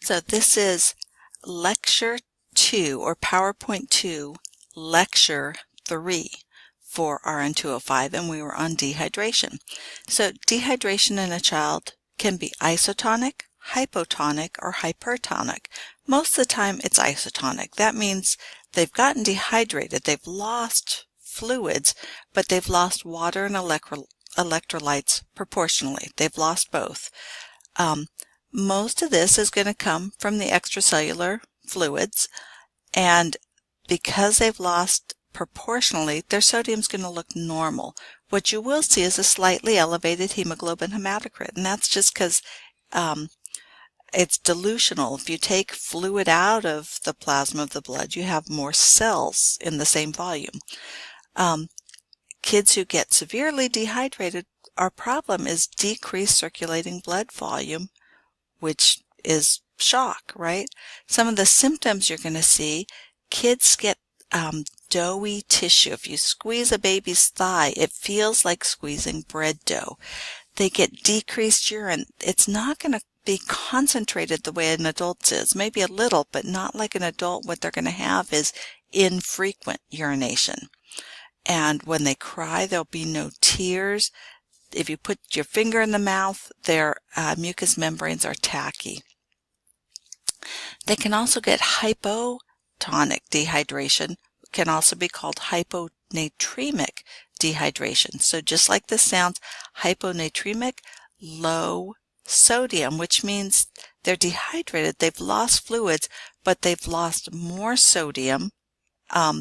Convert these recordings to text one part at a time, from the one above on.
So this is Lecture 2 or PowerPoint 2, Lecture 3 for RN 205, and we were on dehydration. So dehydration in a child can be isotonic, hypotonic, or hypertonic. Most of the time it's isotonic. That means they've gotten dehydrated, they've lost fluids, but they've lost water and electrolytes proportionally. They've lost both. Most of this is going to come from the extracellular fluids, and because they've lost proportionally, their sodium is going to look normal. What you will see is a slightly elevated hemoglobin hematocrit, and that's just because it's dilutional. If you take fluid out of the plasma of the blood, you have more cells in the same volume. Kids who get severely dehydrated, our problem is decreased circulating blood volume, which is shock, right? Some of the symptoms you're going to see, kids get doughy tissue. If you squeeze a baby's thigh, it feels like squeezing bread dough. They get decreased urine. It's not going to be concentrated the way an adult's is. Maybe a little, but not like an adult. What they're going to have is infrequent urination. And when they cry, there'll be no tears. If you put your finger in the mouth, their mucous membranes are tacky. They can also get hypotonic dehydration, can also be called hyponatremic dehydration. So just like this sounds, hyponatremic, low sodium, which means they're dehydrated, they've lost fluids, but they've lost more sodium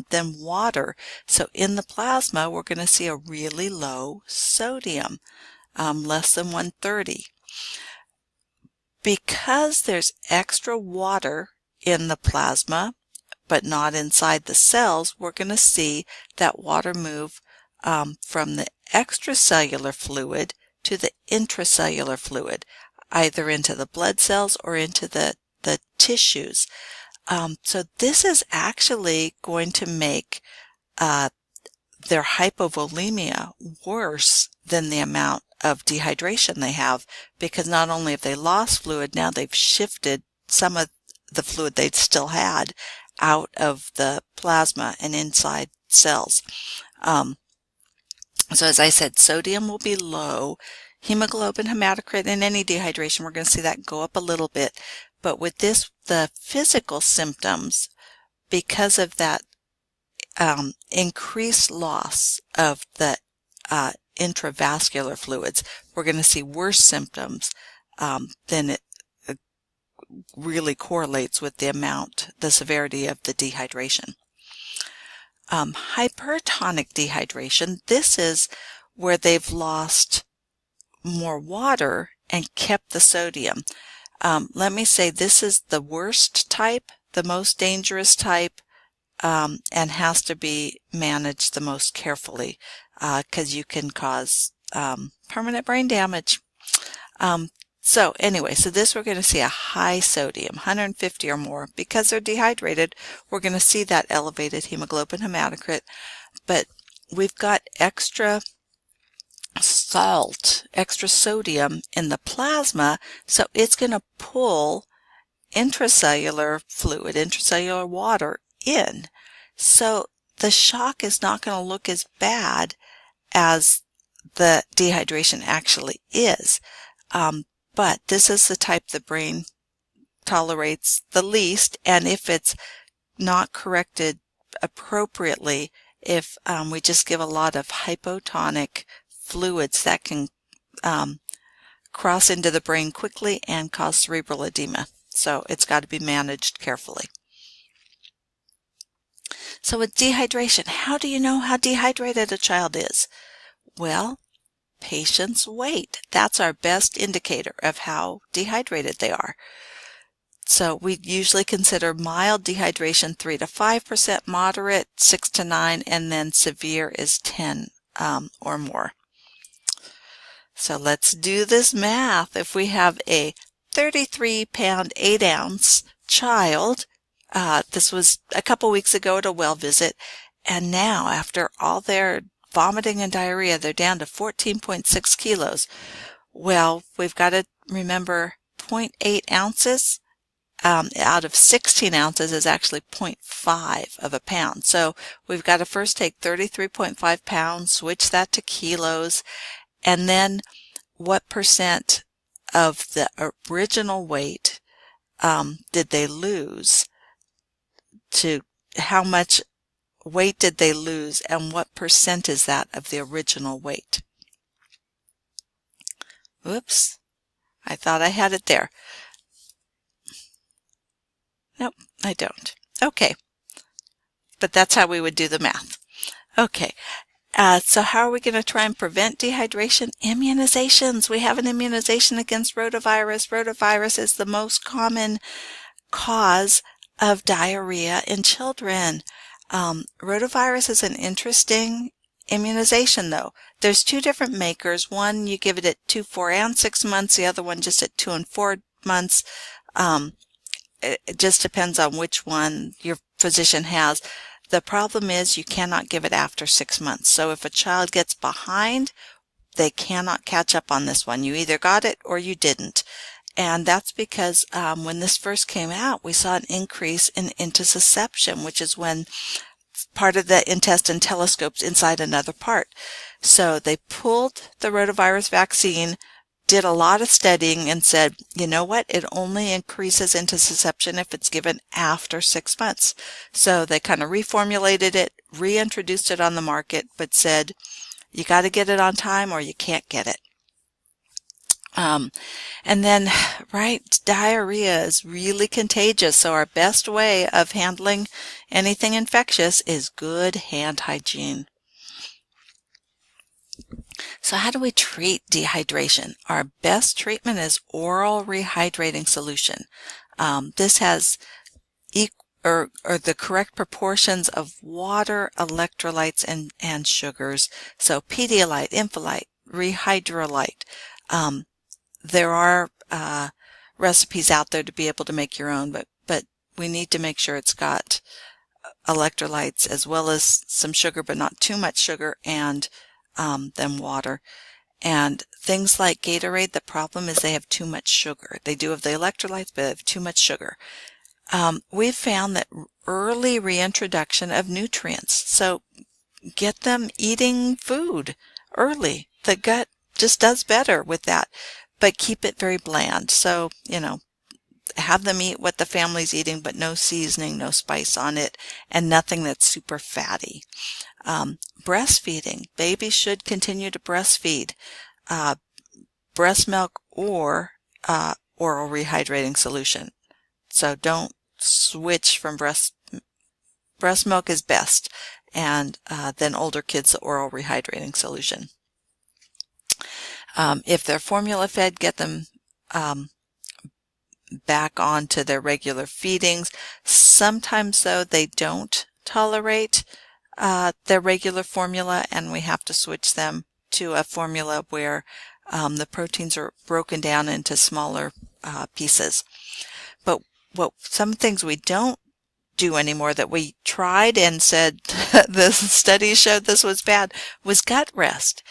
than water. So in the plasma, we're going to see a really low sodium, less than 130. Because there's extra water in the plasma, but not inside the cells, we're going to see that water move from the extracellular fluid to the intracellular fluid, either into the blood cells or into the tissues. So this is actually going to make their hypovolemia worse than the amount of dehydration they have, because not only have they lost fluid, now they've shifted some of the fluid they still had out of the plasma and inside cells. So as I said, sodium will be low. Hemoglobin hematocrit in any dehydration, we're going to see that go up a little bit. But with this, the physical symptoms, because of that increased loss of the intravascular fluids, we're going to see worse symptoms than it really correlates with the severity of the dehydration. Hypertonic dehydration, this is where they've lost more water and kept the sodium. Let me say this is the worst type, the most dangerous type, and has to be managed the most carefully because you can cause permanent brain damage. So anyway, so this we're going to see a high sodium, 150 or more. Because they're dehydrated, we're going to see that elevated hemoglobin hematocrit, but we've got extra salt, extra sodium in the plasma, so it's going to pull intracellular fluid, intracellular water in. So the shock is not going to look as bad as the dehydration actually is. But this is the type the brain tolerates the least, and if it's not corrected appropriately, if we just give a lot of hypotonic fluids, that can cross into the brain quickly and cause cerebral edema. So it's got to be managed carefully. So with dehydration, how do you know how dehydrated a child is? Well, patients' weight. That's our best indicator of how dehydrated they are. So we usually consider mild dehydration 3 to 5%, moderate 6 to 9, and then severe is 10 or more. So let's do this math. If we have a 33-pound, 8-ounce child, this was a couple weeks ago at a well visit, and now after all their vomiting and diarrhea, they're down to 14.6 kilos. Well, we've got to remember 0.8 ounces out of 16 ounces is actually 0.5 of a pound. So we've got to first take 33.5 pounds, switch that to kilos, and then what percent of the original weight did they lose, to how much weight did they lose, and what percent is that of the original weight? Whoops, I thought I had it there. Nope, I don't. Okay, but that's how we would do the math. Okay, so how are we going to try and prevent dehydration? Immunizations. We have an immunization against rotavirus. Rotavirus is the most common cause of diarrhea in children. Rotavirus is an interesting immunization, though. There's two different makers. One, you give it at 2, 4, and 6 months. The other one just at 2 and 4 months. It just depends on which one your physician has. The problem is you cannot give it after 6 months. So if a child gets behind, they cannot catch up on this one. You either got it or you didn't. And that's because when this first came out, we saw an increase in intussusception, which is when part of the intestine telescopes inside another part. So they pulled the rotavirus vaccine, did a lot of studying, and said, you know what, it only increases intussusception if it's given after 6 months. So they kind of reformulated it, reintroduced it on the market, but said, you got to get it on time or you can't get it. And then, right, diarrhea is really contagious. So our best way of handling anything infectious is good hand hygiene. So how do we treat dehydration? Our best treatment is oral rehydrating solution. This has the correct proportions of water, electrolytes, and sugars. So Pedialyte, Infolite, Rehydrolyte. There are recipes out there to be able to make your own, but we need to make sure it's got electrolytes as well as some sugar, but not too much sugar, and then water. And things like Gatorade, the problem is they have too much sugar. They do have the electrolytes, but they have too much sugar. We've found that early reintroduction of nutrients, so get them eating food early. The gut just does better with that, but keep it very bland. So, have them eat what the family's eating, but no seasoning, no spice on it, and nothing that's super fatty. Breastfeeding. Babies should continue to breastfeed. Breast milk or oral rehydrating solution. So don't switch from breast milk is best, and then older kids the oral rehydrating solution. If they're formula fed, get them back onto their regular feedings. Sometimes, though, they don't tolerate their regular formula, and we have to switch them to a formula where the proteins are broken down into smaller pieces. But some things we don't do anymore that we tried and said the studies showed this was bad was gut rest.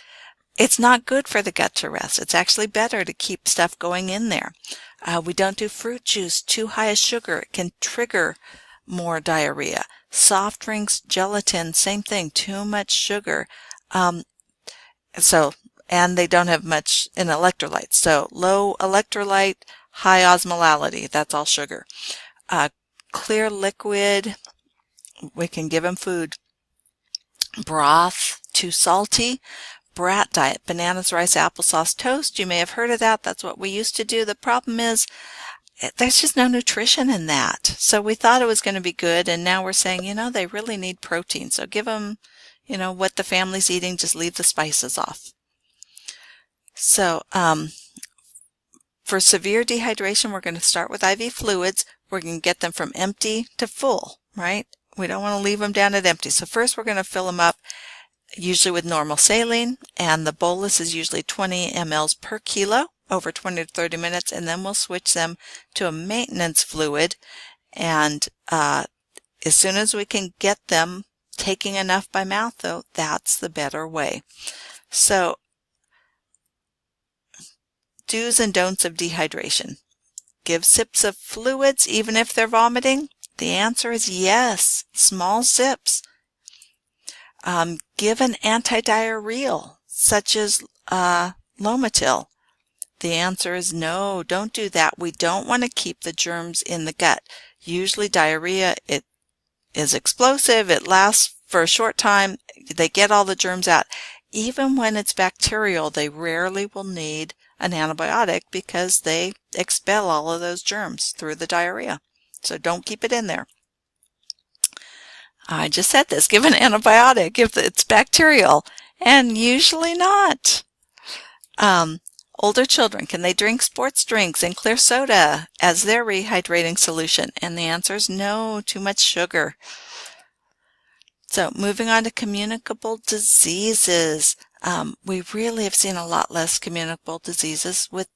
It's not good for the gut to rest. It's actually better to keep stuff going in there. We don't do fruit juice too high a sugar. It can trigger more diarrhea. Soft drinks, gelatin, same thing, too much sugar. And they don't have much in electrolytes. So low electrolyte, high osmolality, that's all sugar. Clear liquid, we can give them food. Broth, too salty. Brat diet, bananas, rice, applesauce, toast. You may have heard of that. That's what we used to do. The problem is there's just no nutrition in that. So we thought it was going to be good, and now we're saying, they really need protein. So give them, what the family's eating, just leave the spices off. So for severe dehydration, we're going to start with IV fluids. We're going to get them from empty to full, right? We don't want to leave them down at empty. So first we're going to fill them up usually with normal saline, and the bolus is usually 20 mLs per kilo over 20 to 30 minutes, and then we'll switch them to a maintenance fluid, and as soon as we can get them taking enough by mouth, though, that's the better way. So, do's and don'ts of dehydration. give sips of fluids even if they're vomiting? The answer is yes, small sips. Give an antidiarrheal, such as Lomotil. The answer is no, don't do that. We don't want to keep the germs in the gut. Usually diarrhea, it is explosive. It lasts for a short time. They get all the germs out. Even when it's bacterial, they rarely will need an antibiotic because they expel all of those germs through the diarrhea. So don't keep it in there. I just said this, give an antibiotic if it's bacterial, and usually not. Older children, can they drink sports drinks and clear soda as their rehydrating solution? And the answer is no, too much sugar. So moving on to communicable diseases. We really have seen a lot less communicable diseases with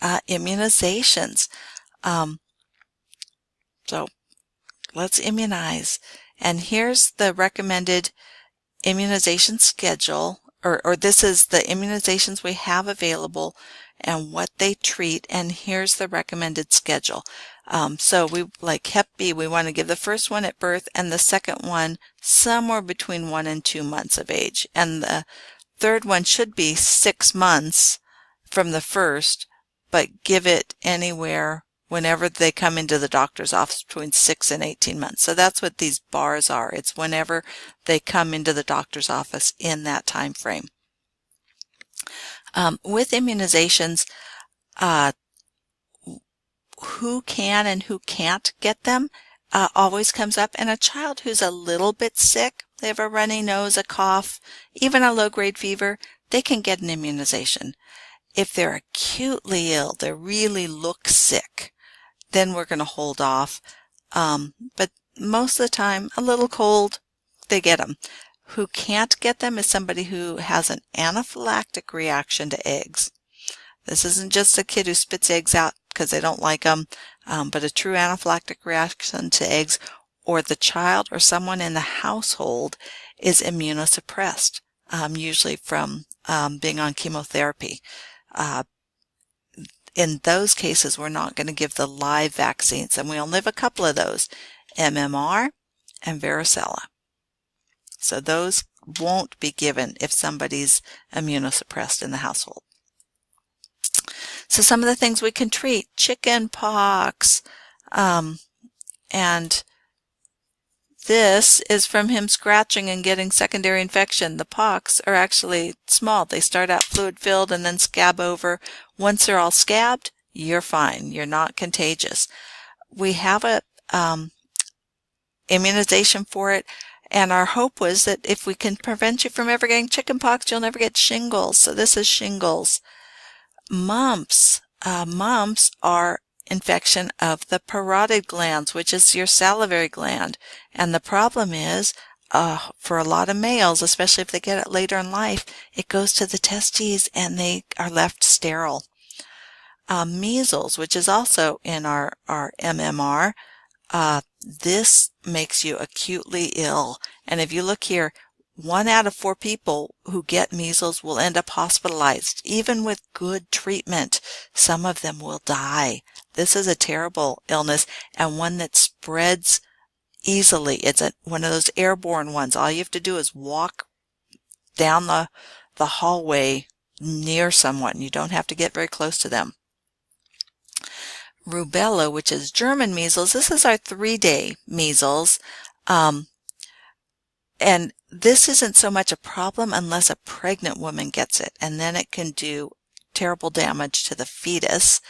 immunizations. So let's immunize. And here's the recommended immunization schedule, or this is the immunizations we have available and what they treat, and here's the recommended schedule. So we, like Hep B, we want to give the first one at birth and the second one somewhere between 1 and 2 months of age. And the third one should be 6 months from the first, but give it anywhere whenever they come into the doctor's office between 6 and 18 months. So that's what these bars are. It's whenever they come into the doctor's office in that time frame. With immunizations, who can and who can't get them always comes up. And a child who's a little bit sick, they have a runny nose, a cough, even a low-grade fever, they can get an immunization. If they're acutely ill, they really look sick, then we're going to hold off. But most of the time, a little cold, they get them. Who can't get them is somebody who has an anaphylactic reaction to eggs. This isn't just a kid who spits eggs out because they don't like them, but a true anaphylactic reaction to eggs, or the child or someone in the household is immunosuppressed, usually from being on chemotherapy. In those cases, we're not going to give the live vaccines, and we only have a couple of those, MMR and varicella. So those won't be given if somebody's immunosuppressed in the household. So some of the things we can treat, chicken pox, and this is from him scratching and getting secondary infection. The pox are actually small. They start out fluid-filled and then scab over. Once they're all scabbed, you're fine. You're not contagious. We have a immunization for it, and our hope was that if we can prevent you from ever getting chicken pox, you'll never get shingles. So this is shingles. MUMPS. MUMPS are infection of the parotid glands, which is your salivary gland. And the problem is, for a lot of males, especially if they get it later in life, it goes to the testes and they are left sterile. Measles, which is also in our MMR, this makes you acutely ill. And if you look here, 1 out of 4 people who get measles will end up hospitalized. Even with good treatment, some of them will die. This is a terrible illness and one that spreads easily. It's one of those airborne ones. All you have to do is walk down the hallway near someone. You don't have to get very close to them. Rubeola, which is German measles, this is our 3-day measles. And this isn't so much a problem unless a pregnant woman gets it, and then it can do terrible damage to the fetus.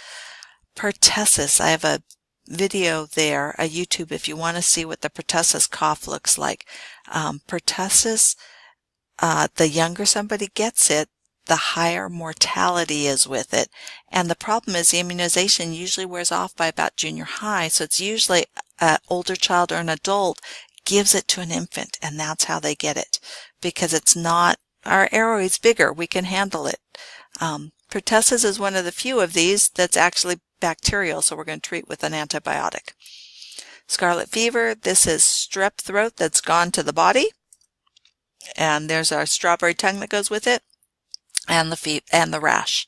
Pertussis, I have a video there, a YouTube, if you want to see what the pertussis cough looks like. Pertussis, the younger somebody gets it, the higher mortality is with it. And the problem is the immunization usually wears off by about junior high, so it's usually an older child or an adult gives it to an infant, and that's how they get it, because it's not, our airway's bigger, we can handle it. Pertussis is one of the few of these that's actually bacterial, so we're going to treat with an antibiotic. Scarlet fever, this is strep throat that's gone to the body, and there's our strawberry tongue that goes with it, and the rash.